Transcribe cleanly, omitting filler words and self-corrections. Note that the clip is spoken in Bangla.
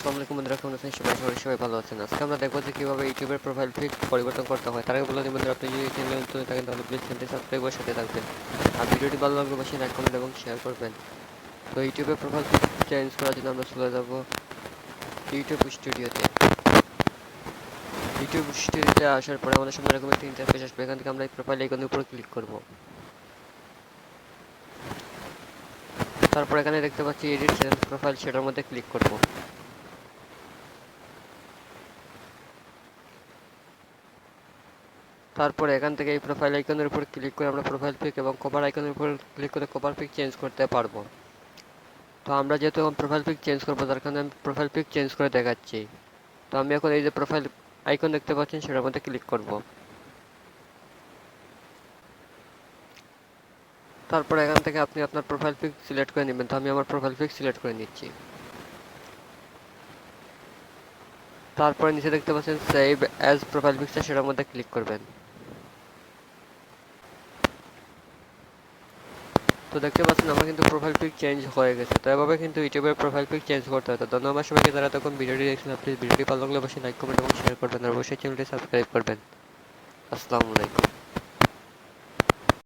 আসসালামু আলাইকুম বন্ধুরা, কেমন আছেন সবাই? সবাই ভালো আছেন। আজকে আমরা দেখবো যে কিভাবে ইউটিউবের প্রোফাইল পিক পরিবর্তন করতে হয়। তার আগে বলে দিই বন্ধুরা, আপনি যদি চ্যানেলে নতুন থাকেন তাহলে প্লিজ চ্যানেলটি সাবস্ক্রাইব করে সাথে থাকবেন। আর ভিডিওটি ভালো লাগলে অবশ্যই লাইক, কমেন্ট এবং শেয়ার করবেন। তো ইউটিউবের প্রোফাইল পিক চেঞ্জ করার জন্য আমরা চলে যাব ইউটিউব স্টুডিওতে। ইউটিউব স্টুডিওতে আসার পরে আমাদের সামনে এরকম একটি ইন্টারফেস আসবে। এখান থেকে আমরা এই প্রোফাইল আইকনের উপর ক্লিক করব। তারপর এখানে দেখতে পাচ্ছি এডিট সেলফ প্রোফাইল, সেটার মধ্যে ক্লিক করব। তারপর এখান থেকে এই প্রোফাইল আইকনের উপর ক্লিক করে আমরা প্রোফাইল পিক এবং কভার আইকনের উপর ক্লিক করে কভার পিক চেঞ্জ করতে পারবো। তো আমরা যেহেতু এখন প্রোফাইল পিক চেঞ্জ করবো, তার কারণে আমি প্রোফাইল পিক চেঞ্জ করে দেখাচ্ছি। তো আমি এখন এই যে প্রোফাইল আইকন দেখতে পাচ্ছেন, সেটার মধ্যে ক্লিক করব। তারপর এখান থেকে আপনি আপনার প্রোফাইল পিক সিলেক্ট করে নেবেন। তো আমি আমার প্রোফাইল পিক সিলেক্ট করে নিচ্ছি। তারপরে নিচে দেখতে পাচ্ছেন সেভ অ্যাজ প্রোফাইল পিকচার, সেটার মধ্যে ক্লিক করবেন। তো দেখতে পাচ্ছেন আমার কিন্তু প্রোফাইল পিক চেঞ্জ হয়ে গেছে। তো এভাবে কিন্তু ইউটিউবের প্রোফাইল পিক চেঞ্জ করতে হয়। তো ধন্যবাদ সবাইকে যারা তখন ভিডিওটি দেখছিলেন। প্লিজ ভিডিওটি ভালো লাগলে অবশ্যই লাইক, কমেন্ট এবং শেয়ার করবেন। আর অবশ্যই চ্যানেলটি সাবস্ক্রাইব করবেন। আসসালামু আলাইকুম।